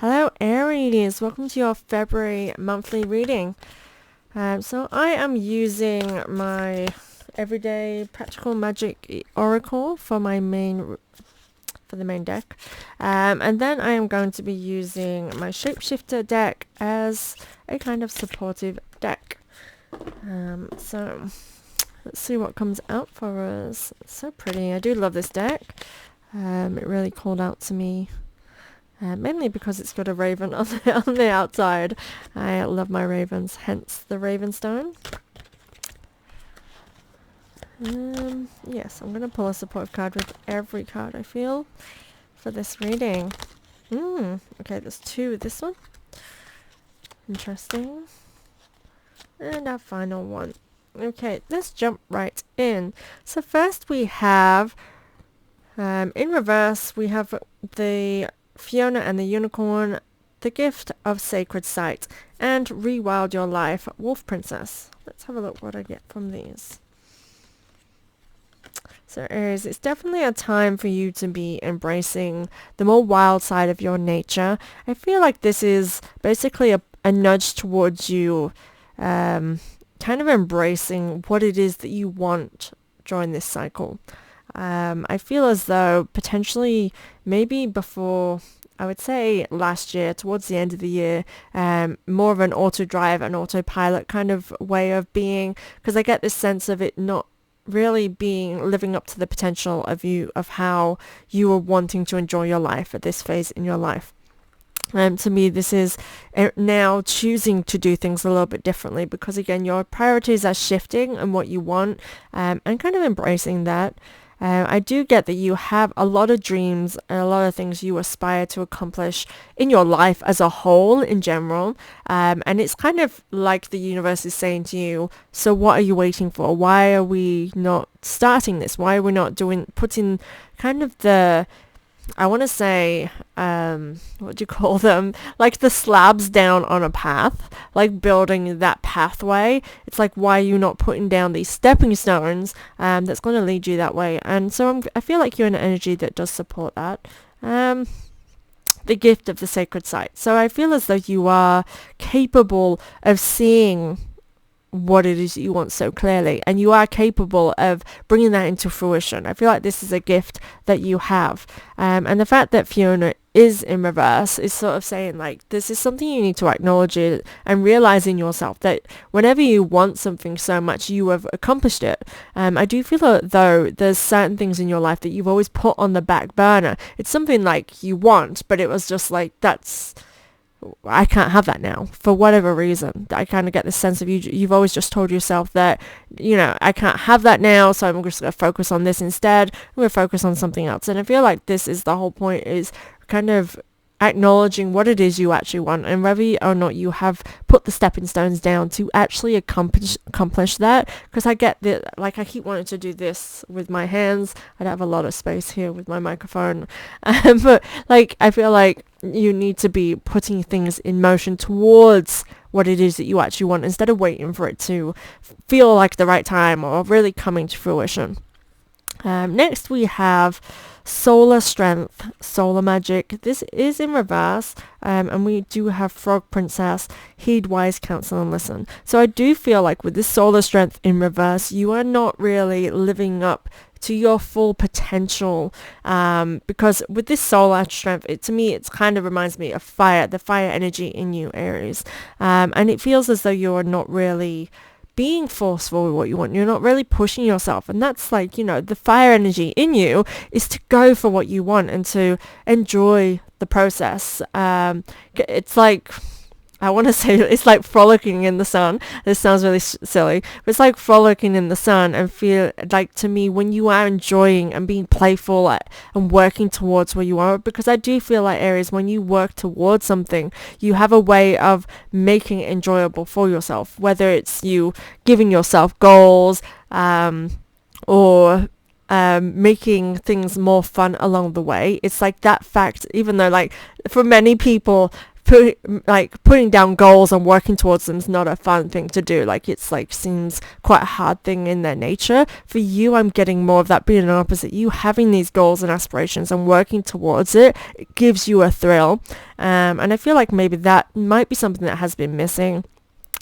Hello Aries, welcome to your February monthly reading. So I am using my everyday practical magic oracle for the main deck, and then I am going to be using my shapeshifter deck as a kind of supportive deck. So let's see what comes out for us. It's so pretty. I do love this deck. It really called out to me. Mainly because it's got a raven on the outside. I love my ravens, hence the Ravenstone. Yes, I'm going to pull a supportive card with every card I feel for this reading. Okay, there's two with this one. Interesting. And our final one. Okay, let's jump right in. So first we have, in reverse, we have the Fiona and the Unicorn, the Gift of Sacred Sight, and Rewild Your Life, Wolf Princess. Let's have a look what I get from these. So Aries, it's definitely a time for you to be embracing the more wild side of your nature. I feel like this is basically a nudge towards you kind of embracing what it is that you want during this cycle. I feel as though potentially maybe before, I would say last year, towards the end of the year, more of an auto drive and autopilot kind of way of being, because I get this sense of it not really living up to the potential of how you are wanting to enjoy your life at this phase in your life. To me, this is now choosing to do things a little bit differently because, again, your priorities are shifting and what you want, and kind of embracing that. I do get that you have a lot of dreams and a lot of things you aspire to accomplish in your life as a whole in general. And it's kind of like the universe is saying to you, so what are you waiting for? Why are we not starting this? Why are we not putting kind of I want to say, what do you call them? Like the slabs down on a path, like building that pathway. It's like, why are you not putting down these stepping stones that's going to lead you that way? And so I feel like you're in an energy that does support that. The gift of the sacred sight. So I feel as though you are capable of seeing what it is that you want so clearly, and you are capable of bringing that into fruition. I feel like this is a gift that you have, and the fact that Fiona is in reverse is sort of saying like this is something you need to acknowledge it and realize in yourself that whenever you want something so much, you have accomplished it. I do feel though there's certain things in your life that you've always put on the back burner. It's something like you want, but it was just like I can't have that now for whatever reason. I kind of get this sense of you've always just told yourself that, I can't have that now, so I'm just going to focus on this instead. I'm going to focus on something else. And I feel like this is the whole point, is kind of acknowledging what it is you actually want and whether or not you have put the stepping stones down to actually accomplish that. Because I get that, like, I keep wanting to do this with my hands. I'd have a lot of space here with my microphone. But like, I feel like you need to be putting things in motion towards what it is that you actually want instead of waiting for it to feel like the right time or really coming to fruition. Next we have solar strength, solar magic. This is in reverse, and we do have frog princess, heed wise counsel and listen. So I do feel like with this solar strength in reverse, you are not really living up to your full potential, because with this solar strength, to me it kind of reminds me of fire, the fire energy in you, Aries, and it feels as though you're not really being forceful with what you want. You're not really pushing yourself, and that's like, the fire energy in you is to go for what you want and to enjoy the process. It's like, I want to say it's like frolicking in the sun. This sounds really silly, but it's like frolicking in the sun, and feel like, to me, when you are enjoying and being playful and working towards where you are, because I do feel like, Aries, when you work towards something, you have a way of making it enjoyable for yourself, whether it's you giving yourself goals, or making things more fun along the way. It's like that fact, even though, like, for many people, putting down goals and working towards them is not a fun thing to do. Like, it's like seems quite a hard thing in their nature. For you, I'm getting more of that being an opposite. You having these goals and aspirations and working towards it gives you a thrill. And I feel like maybe that might be something that has been missing.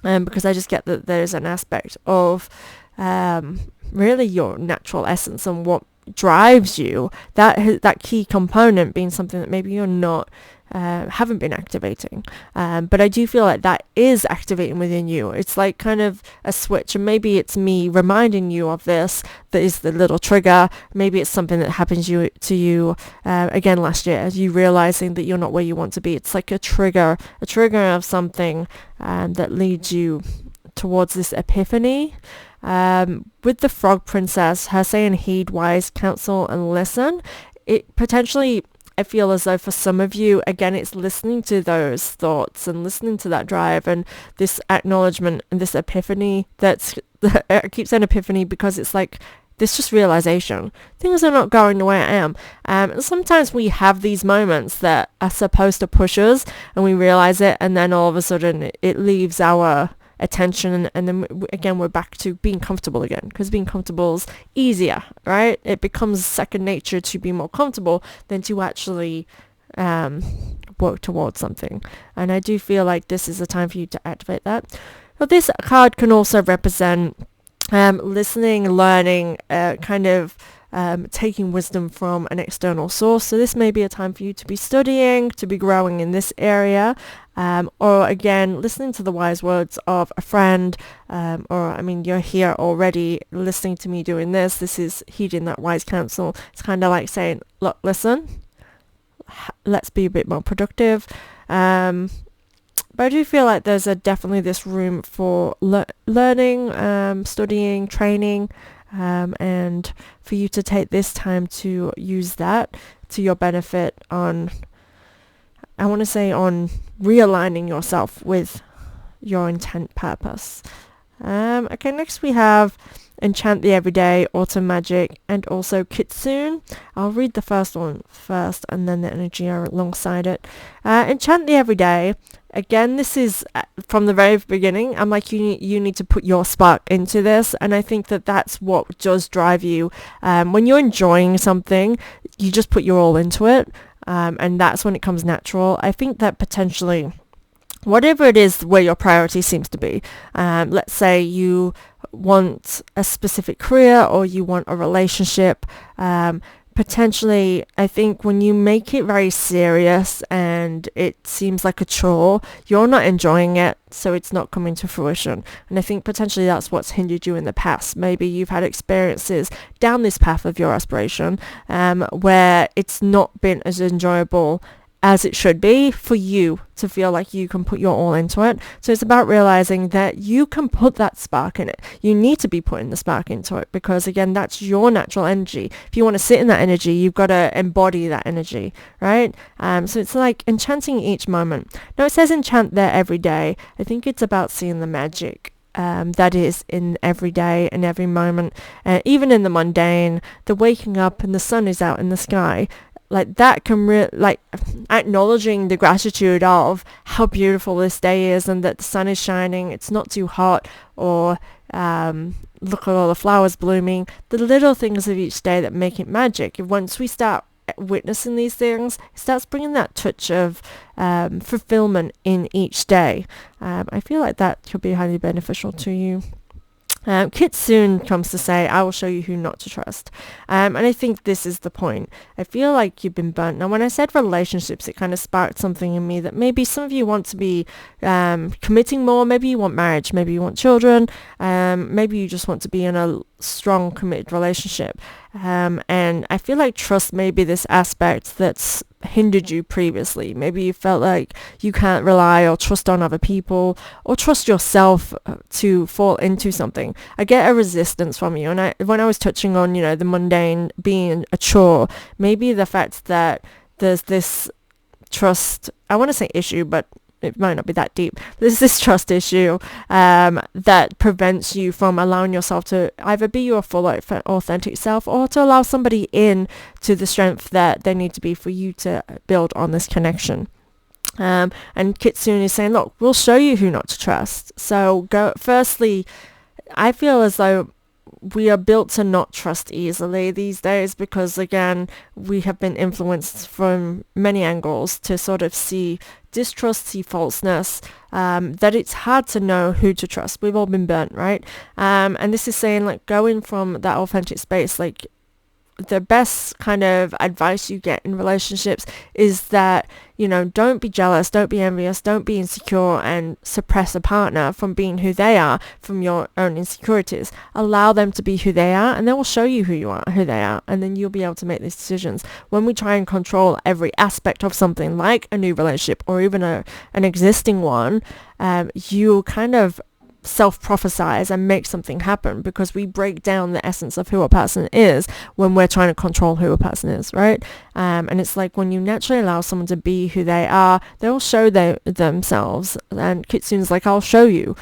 Because I just get that there's an aspect of really your natural essence and what drives you, that key component being something that maybe you're not haven't been activating, but I do feel like that is activating within you. It's like kind of a switch, and maybe it's me reminding you of this that is the little trigger. Maybe it's something that happens to you again last year, as you realizing that you're not where you want to be. It's like a trigger of something that leads you towards this epiphany. With the frog princess, her saying heed wise counsel and listen, it potentially, I feel as though for some of you, again, it's listening to those thoughts and listening to that drive and this acknowledgement and this epiphany. I keep saying epiphany because it's like this just realization. Things are not going the way I am. And sometimes we have these moments that are supposed to push us and we realize it, and then all of a sudden it leaves our attention, and then again we're back to being comfortable again, because being comfortable is easier, right? It becomes second nature to be more comfortable than to actually work towards something. And I do feel like this is a time for you to activate that. But this card can also represent listening, learning, kind of taking wisdom from an external source. So this may be a time for you to be studying, to be growing in this area, or again, listening to the wise words of a friend, or I mean, you're here already listening to me doing this. This is heeding that wise counsel. It's kind of like saying, look, listen, let's be a bit more productive. But I do feel like there's definitely this room for learning, studying, training, and for you to take this time to use that to your benefit on realigning yourself with your intent purpose. Okay, next we have Enchant the Everyday, Autumn Magic, and also Kitsune. I'll read the first one first and then the energy alongside it. Enchant the Everyday. Again, this is from the very beginning. I'm like, you need to put your spark into this, and I think that that's what does drive you. When you're enjoying something, you just put your all into it, and that's when it comes natural. I think that potentially, whatever it is where your priority seems to be, let's say you want a specific career or you want a relationship, potentially, I think when you make it very serious and it seems like a chore, you're not enjoying it, so it's not coming to fruition. And I think potentially that's what's hindered you in the past. Maybe you've had experiences down this path of your aspiration where it's not been as enjoyable as it should be for you to feel like you can put your all into it. So it's about realizing that you can put that spark in it. You need to be putting the spark into it, because again, that's your natural energy. If you want to sit in that energy, you've got to embody that energy, right? So it's like enchanting each moment. Now it says enchant there every day. I think it's about seeing the magic that is in every day and every moment, even in the mundane, the waking up and the sun is out in the sky. Like that can like acknowledging the gratitude of how beautiful this day is and that the sun is shining, it's not too hot, or look at all the flowers blooming. The little things of each day that make it magic. Once we start witnessing these things, it starts bringing that touch of fulfillment in each day. I feel like that could be highly beneficial to you. Kitsune comes to say, I will show you who not to trust. And I think this is the point. I feel like you've been burnt. Now, when I said relationships, it kind of sparked something in me that maybe some of you want to be committing more. Maybe you want marriage. Maybe you want children. Maybe you just want to be in a strong, committed relationship. And I feel like trust may be this aspect that's hindered you previously. Maybe you felt like you can't rely or trust on other people or trust yourself to fall into something. I get a resistance from you. And when I was touching on, the mundane being a chore, maybe the fact that there's this trust, I want to say issue, but it might not be that deep. There's this trust issue that prevents you from allowing yourself to either be your full authentic self or to allow somebody in to the strength that they need to be for you to build on this connection. And Kitsune is saying, look, we'll show you who not to trust. So firstly, I feel as though we are built to not trust easily these days because, again, we have been influenced from many angles to sort of see distrust, see falseness, that it's hard to know who to trust. We've all been burnt, right? And this is saying, like, going from that authentic space, like, the best kind of advice you get in relationships is that, don't be jealous, don't be envious, don't be insecure and suppress a partner from being who they are from your own insecurities. Allow them to be who they are, and they will show you who they are, and then you'll be able to make these decisions. When we try and control every aspect of something like a new relationship or even an existing one, you kind of self-prophesize and make something happen because we break down the essence of who a person is when we're trying to control who a person is, right? And it's like when you naturally allow someone to be who they are, they'll show themselves. And Kitsune's like, I'll show you,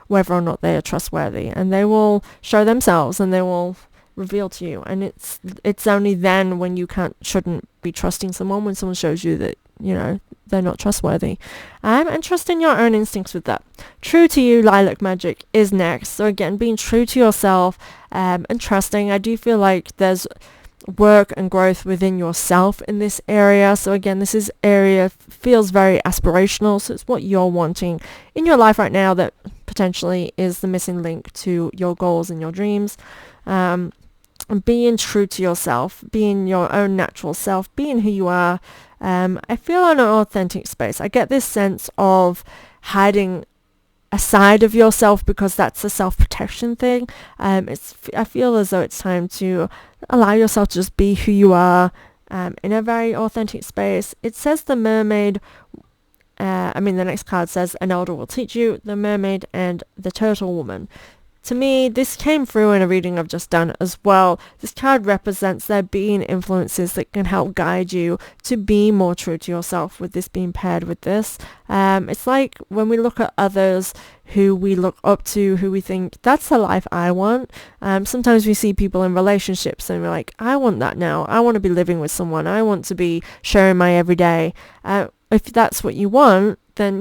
whether or not they are trustworthy, and they will show themselves and they will reveal to you. And it's only then when you shouldn't be trusting someone, when someone shows you that they're not trustworthy, and trust in your own instincts with that. True to you, Lilac Magic is next. So again, being true to yourself, and trusting. I do feel like there's work and growth within yourself in this area. So again, this area feels very aspirational, so it's what you're wanting in your life right now that potentially is the missing link to your goals and your dreams. Being true to yourself, being your own natural self, being who you are. I feel in an authentic space. I get this sense of hiding a side of yourself because that's a self-protection thing. I feel as though it's time to allow yourself to just be who you are, in a very authentic space. It says the mermaid, the next card says an elder will teach you, the mermaid and the turtle woman. To me, this came through in a reading I've just done as well. This card represents there being influences that can help guide you to be more true to yourself, with this being paired with this. It's like when we look at others who we look up to, who we think, that's the life I want. Sometimes we see people in relationships and we're like, I want that now. I want to be living with someone. I want to be sharing my everyday. If that's what you want, then,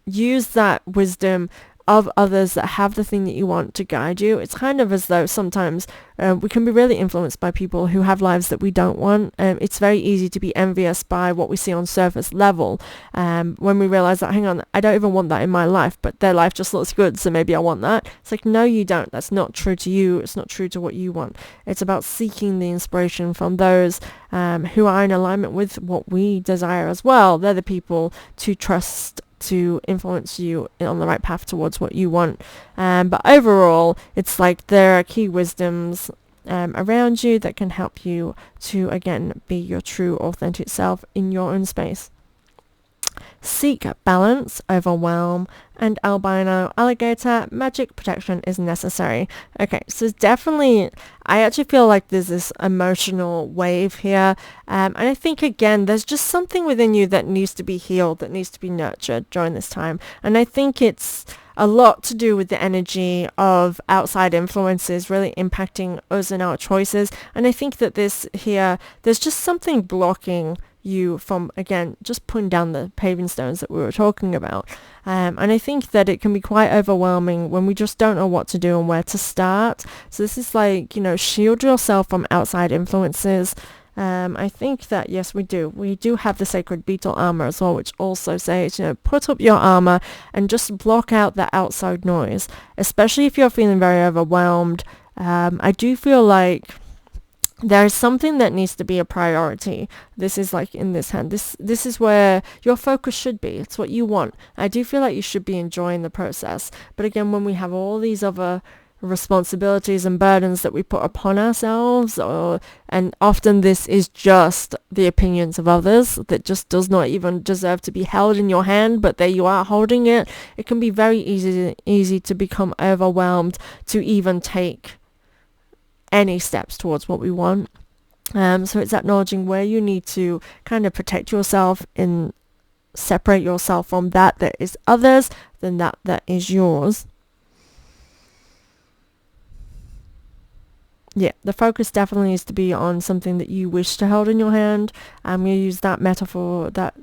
use that wisdom of others that have the thing that you want to guide you. It's kind of as though sometimes we can be really influenced by people who have lives that we don't want. It's very easy to be envious by what we see on surface level, when we realize that, hang on, I don't even want that in my life, but their life just looks good, so maybe I want that. It's like, no, you don't. That's not true to you. It's not true to what you want. It's about seeking the inspiration from those who are in alignment with what we desire as well. They're the people to trust to influence you on the right path towards what you want. But overall, it's like there are key wisdoms around you that can help you to, again, be your true, authentic self in your own space. Seek balance, overwhelm, and albino alligator, magic protection is necessary. Okay, so definitely, I actually feel like there's this emotional wave here. And I think, again, there's just something within you that needs to be healed, that needs to be nurtured during this time. And I think it's a lot to do with the energy of outside influences really impacting us and our choices. And I think that there's just something blocking you from, again, just putting down the paving stones that we were talking about. And I think that it can be quite overwhelming when we just don't know what to do and where to start. So this is like, shield yourself from outside influences. I think that, yes, we do have the sacred beetle armor as well, which also says, put up your armor and just block out the outside noise, especially if you're feeling very overwhelmed. I do feel like there is something that needs to be a priority. This is like in this hand. This is where your focus should be. It's what you want. I do feel like you should be enjoying the process. But again, when we have all these other responsibilities and burdens that we put upon ourselves, and often this is just the opinions of others that just does not even deserve to be held in your hand, but there you are holding it. It can be very easy to become overwhelmed to even take any steps towards what we want. So it's acknowledging where you need to kind of protect yourself and separate yourself from that is others than that is yours. Yeah, the focus definitely needs to be on something that you wish to hold in your hand. I'm going to use that metaphor, that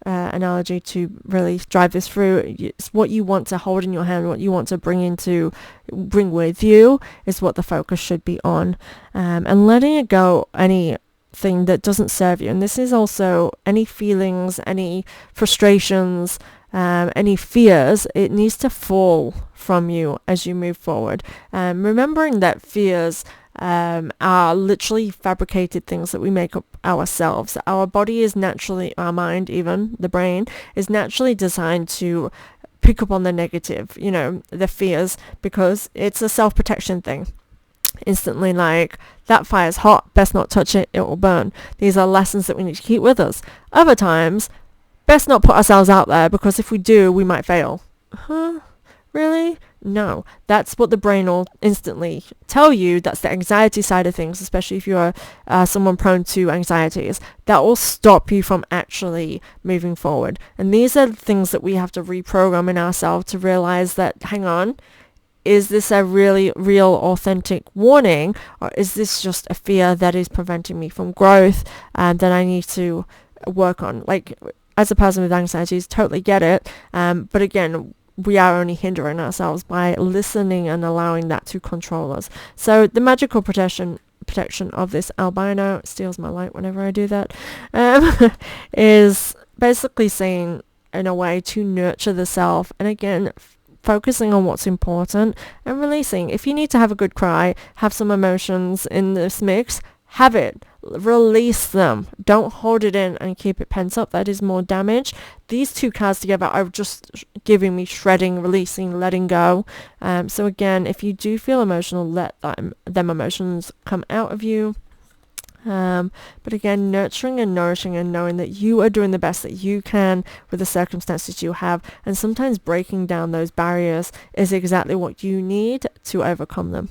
analogy to really drive this through. It's what you want to hold in your hand, what you want to bring with you is what the focus should be on, and letting it go anything that doesn't serve you. And this is also any feelings, any frustrations, any fears. It needs to fall from you as you move forward. Remembering that fears are literally fabricated things that we make up ourselves. Our body is naturally, our mind, even the brain, is naturally designed to pick up on the negative, the fears, because it's a self-protection thing. Instantly, like, that fire's hot, best not touch it, it will burn. These are lessons that we need to keep with us. Other times, best not put ourselves out there, because if we do, we might fail. Really? No. That's what the brain will instantly tell you. That's the anxiety side of things, especially if you're someone prone to anxieties. That will stop you from actually moving forward. And these are the things that we have to reprogram in ourselves to realize that, hang on, is this a really real, authentic warning, or is this just a fear that is preventing me from growth and that I need to work on? Like, as a person with anxieties, totally get it. But again, we are only hindering ourselves by listening and allowing that to control us. So the magical protection of this albino, it steals my light whenever I do that, is basically saying, in a way, to nurture the self. And again, focusing on what's important and releasing. If you need to have a good cry, have some emotions in this mix, have it. Release them. Don't hold it in and keep it pent up. That is more damage. These two cards together are just giving me shredding, releasing, letting go. So again, if you do feel emotional, let them emotions come out of you. But again, nurturing and nourishing and knowing that you are doing the best that you can with the circumstances you have, and sometimes breaking down those barriers is exactly what you need to overcome them.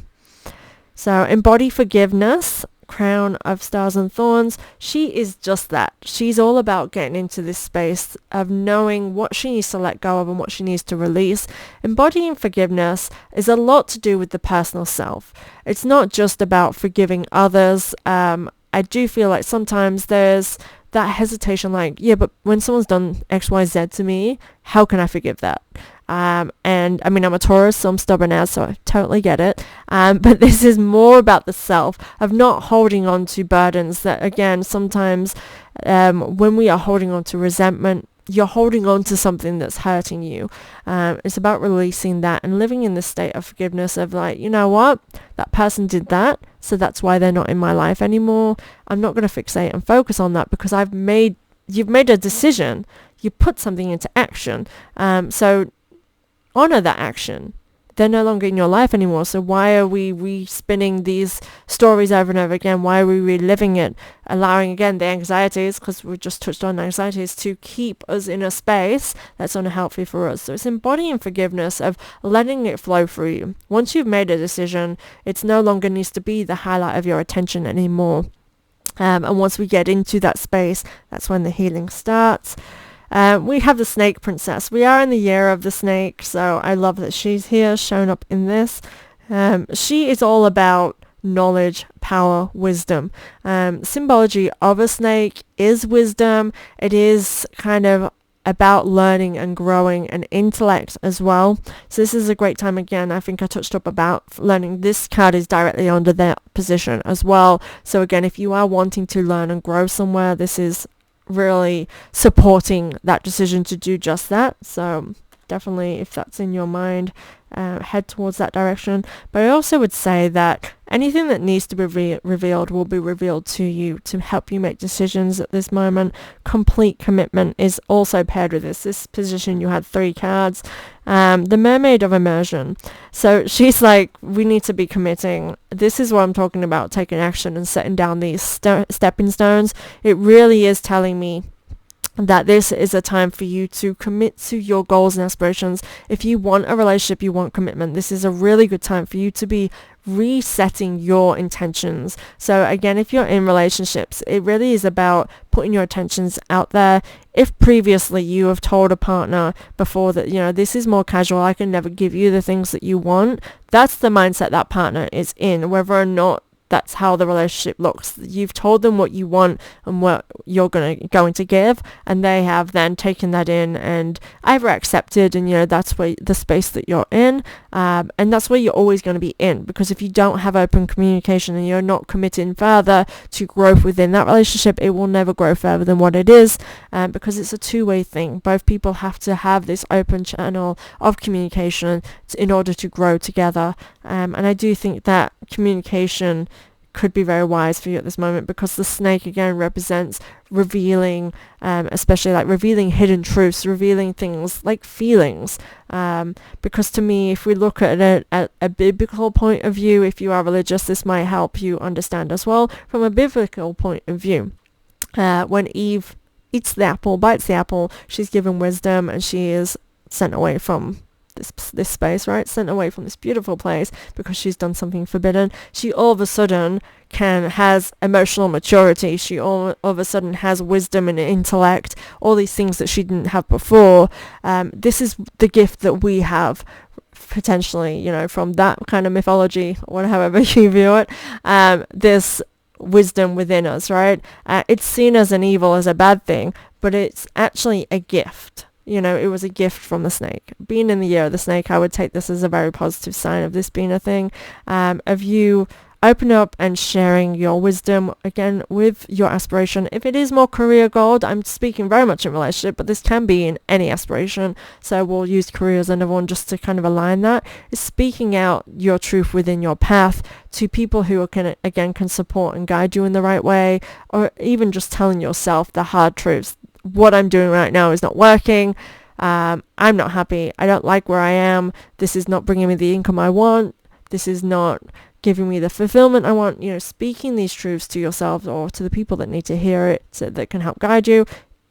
So embody forgiveness. Crown of Stars and Thorns. She is just that. She's all about getting into this space of knowing what she needs to let go of and what she needs to release. Embodying forgiveness is a lot to do with the personal self. It's not just about forgiving others. I do feel like sometimes there's that hesitation, like, yeah, but when someone's done X, Y, Z to me, how can I forgive that? And I mean, I'm a Taurus, so I'm stubborn as, so I totally get it. But this is more about the self, of not holding on to burdens that, again, sometimes when we are holding on to resentment, you're holding on to something that's hurting you. It's about releasing that and living in this state of forgiveness of, like, you know what, that person did that, so that's why they're not in my life anymore. I'm not going to fixate and focus on that, because you've made a decision, you put something into action. So honor that action. They're no longer in your life anymore. So why are we re-spinning these stories over and over again? Why are we reliving it? Allowing, again, the anxieties, because we just touched on anxieties, to keep us in a space that's unhealthy for us. So it's embodying forgiveness, of letting it flow through you. Once you've made a decision, it no longer needs to be the highlight of your attention anymore. And once we get into that space, that's when the healing starts. We have the Snake Princess. We are in the year of the snake, so I love that she's here, shown up in this. She is all about knowledge, power, wisdom. Symbology of a snake is wisdom. It is kind of about learning and growing and intellect as well. So this is a great time. Again, I think I touched up about learning. This card is directly under that position as well. So again, if you are wanting to learn and grow somewhere, this is really supporting that decision to do just that. So definitely, if that's in your mind, head towards that direction. But I also would say that anything that needs to be revealed will be revealed to you to help you make decisions at this moment. Complete commitment is also paired with this position. You had 3 cards. The Mermaid of Immersion. So she's like, we need to be committing. This is what I'm talking about, taking action and setting down these stepping stones. It really is telling me that this is a time for you to commit to your goals and aspirations. If you want a relationship, you want commitment, this is a really good time for you to be resetting your intentions. So again, if you're in relationships, it really is about putting your intentions out there. If previously you have told a partner before that, this is more casual, I can never give you the things that you want, that's the mindset that partner is in. Whether or not that's how the relationship looks. You've told them what you want and what you're going to give, and they have then taken that in and either accepted, and that's where the space that you're in, and that's where you're always going to be in, because if you don't have open communication and you're not committing further to growth within that relationship, it will never grow further than what it is, because it's a two-way thing. Both people have to have this open channel of communication in order to grow together, and I do think that communication could be very wise for you at this moment, because the snake again represents revealing, especially like revealing hidden truths, revealing things like feelings, because to me, if we look at it at a biblical point of view, if you are religious, this might help you understand as well from a biblical point of view. When Eve bites the apple, she's given wisdom, and she is sent away from this space, right? Sent away from this beautiful place because she's done something forbidden. She all of a sudden has emotional maturity. She all of a sudden has wisdom and intellect, all these things that she didn't have before. This is the gift that we have potentially, from that kind of mythology, or however you view it. This wisdom within us, right? It's seen as an evil, as a bad thing, but it's actually a gift. It was a gift from the snake. Being in the year of the snake, I would take this as a very positive sign of this being a thing, of you open up and sharing your wisdom, again, with your aspiration. If it is more career goal, I'm speaking very much in relationship, but this can be in any aspiration. So we'll use career as another one just to kind of align that. Is speaking out your truth within your path to people who can support and guide you in the right way, or even just telling yourself the hard truths. What I'm doing right now is not working. I'm not happy. I don't like where I am. This is not bringing me the income I want. This is not giving me the fulfillment I want. Speaking these truths to yourself or to the people that need to hear it, so that can help guide you.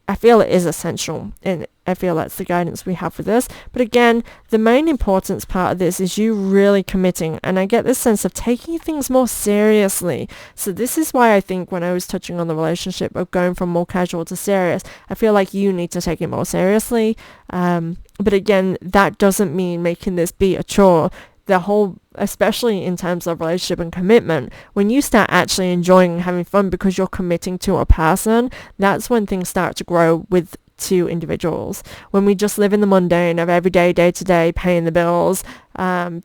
I feel it is essential, and I feel that's the guidance we have for this. But again, the main importance part of this is you really committing, and I get this sense of taking things more seriously. So this is why I think when I was touching on the relationship of going from more casual to serious, I feel like you need to take it more seriously. But again, that doesn't mean making this be a chore. Especially in terms of relationship and commitment, when you start actually enjoying and having fun because you're committing to a person, that's when things start to grow with two individuals. When we just live in the mundane of everyday, day to day, paying the bills,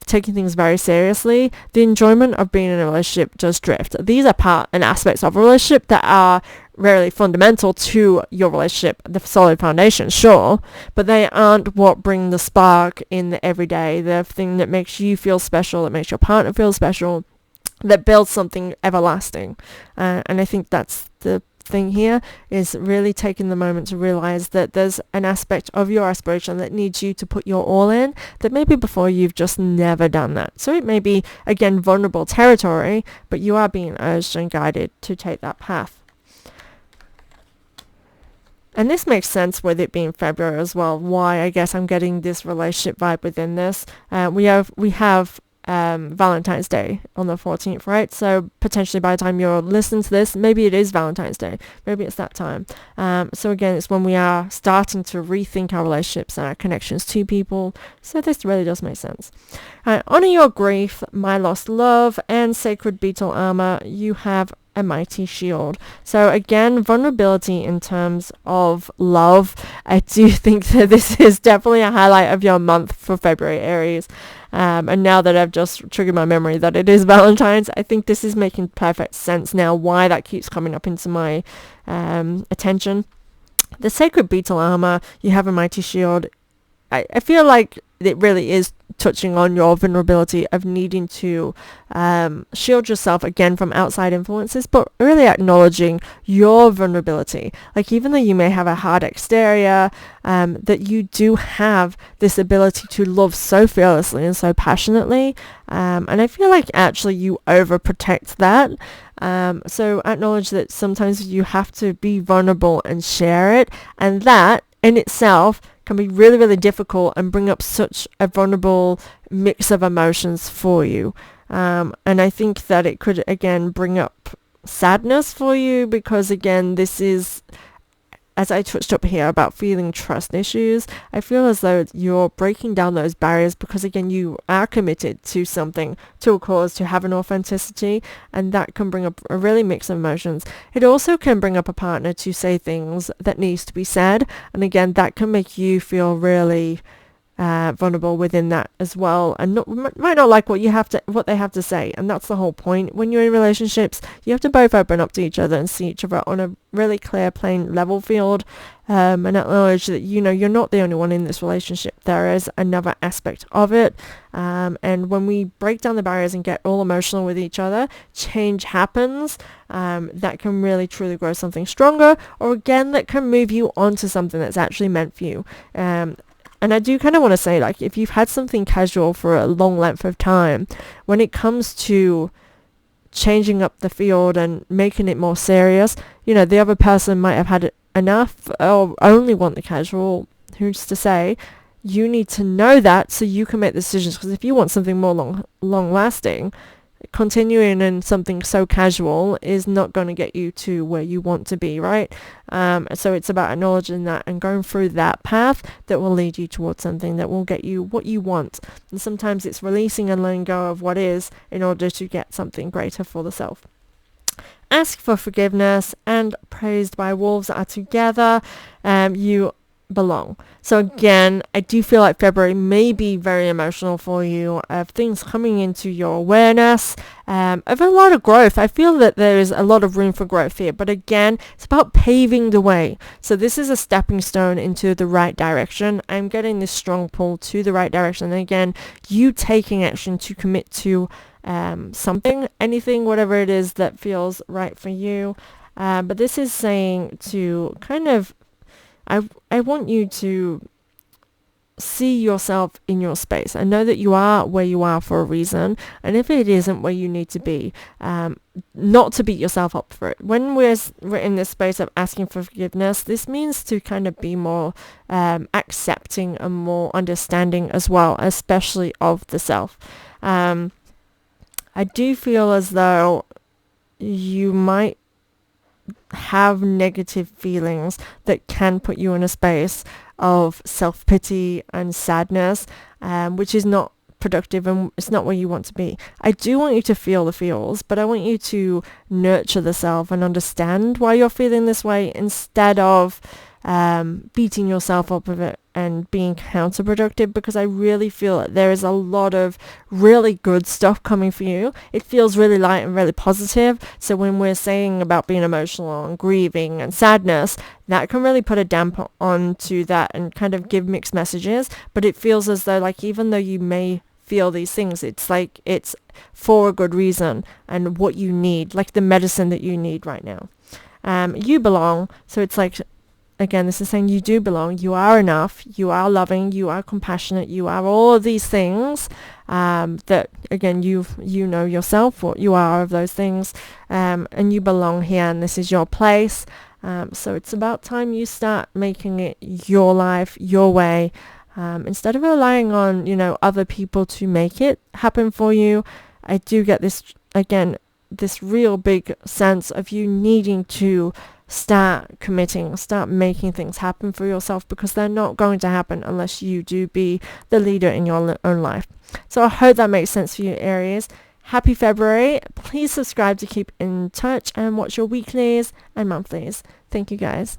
taking things very seriously, the enjoyment of being in a relationship does drift. These are part and aspects of a relationship that are really fundamental to your relationship, the solid foundation, sure, but they aren't what bring the spark in the everyday, the thing that makes you feel special, that makes your partner feel special, that builds something everlasting. And I think that's the thing here, is really taking the moment to realize that there's an aspect of your aspiration that needs you to put your all in, that maybe before you've just never done that. So it may be, again, vulnerable territory, but you are being urged and guided to take that path. And this makes sense with it being February as well, why I guess I'm getting this relationship vibe within this. We have Valentine's Day on the 14th, right? So potentially by the time you're listening to this, maybe it is Valentine's Day. Maybe it's that time. So again, it's when we are starting to rethink our relationships and our connections to people. So this really does make sense. Honor your grief, my lost love, and sacred beetle armor. You have a mighty shield. So again, vulnerability in terms of love. I do think that this is definitely a highlight of your month for February, Aries. And now that I've just triggered my memory that it is Valentine's, I think this is making perfect sense now why that keeps coming up into my attention. The sacred beetle armor, you have a mighty shield. I feel like it really is touching on your vulnerability of needing to shield yourself again from outside influences, but really acknowledging your vulnerability. Like, even though you may have a hard exterior, that you do have this ability to love so fearlessly and so passionately, and I feel like actually you overprotect that. So acknowledge that sometimes you have to be vulnerable and share it, and that in itself can be really, really difficult and bring up such a vulnerable mix of emotions for you. And I think that it could, again, bring up sadness for you because, again, this is as I touched up here about feeling trust issues, I feel as though you're breaking down those barriers because, again, you are committed to something, to a cause, to have an authenticity, and that can bring up a really mix of emotions. It also can bring up a partner to say things that needs to be said, and again, that can make you feel really vulnerable within that as well, and might not like what they have to say. And that's the whole point. When you're in relationships, you have to both open up to each other and see each other on a really clear, plain, level field, and acknowledge that you're not the only one in this relationship. There is another aspect of it, and when we break down the barriers and get all emotional with each other, change happens. That can really truly grow something stronger, or again, that can move you on to something that's actually meant for you. And I do kind of want to say, like, if you've had something casual for a long length of time, when it comes to changing up the field and making it more serious, the other person might have had enough or only want the casual. Who's to say? You need to know that so you can make decisions. Because if you want something more long lasting, continuing in something so casual is not going to get you to where you want to be, right? So it's about acknowledging that and going through that path that will lead you towards something that will get you what you want. And sometimes it's releasing and letting go of what is in order to get something greater for the self. Ask for forgiveness and praised by wolves are together. You belong. So again, I do feel like February may be very emotional for you, of things coming into your awareness, of a lot of growth. I feel that there is a lot of room for growth here, but again, it's about paving the way. So this is a stepping stone into the right direction. I'm getting this strong pull to the right direction. And again, you taking action to commit to something, anything, whatever it is that feels right for you. But this is saying to kind of, I want you to see yourself in your space. I know that you are where you are for a reason, and if it isn't where you need to be, not to beat yourself up for it. When we're in this space of asking for forgiveness, this means to kind of be more accepting and more understanding as well, especially of the self. I do feel as though you might have negative feelings that can put you in a space of self-pity and sadness, which is not productive and it's not where you want to be. I do want you to feel the feels, but I want you to nurture the self and understand why you're feeling this way instead of beating yourself up with it and being counterproductive, because I really feel that there is a lot of really good stuff coming for you. It feels really light and really positive. So when we're saying about being emotional and grieving and sadness, that can really put a damper onto that and kind of give mixed messages. But it feels as though, like, even though you may feel these things, it's like it's for a good reason and what you need, like the medicine that you need right now. You belong. So it's like, again, this is saying you do belong. You are enough. You are loving. You are compassionate. You are all of these things that, again, you know yourself what you are of those things, and you belong here, and this is your place. So it's about time you start making it your life, your way, instead of relying on, other people to make it happen for you. I do get this, again, this real big sense of you needing to start committing, start making things happen for yourself, because they're not going to happen unless you do be the leader in your own life. So I hope that makes sense for you, Aries. Happy February. Please subscribe to keep in touch and watch your weeklies and monthlies. Thank you, guys.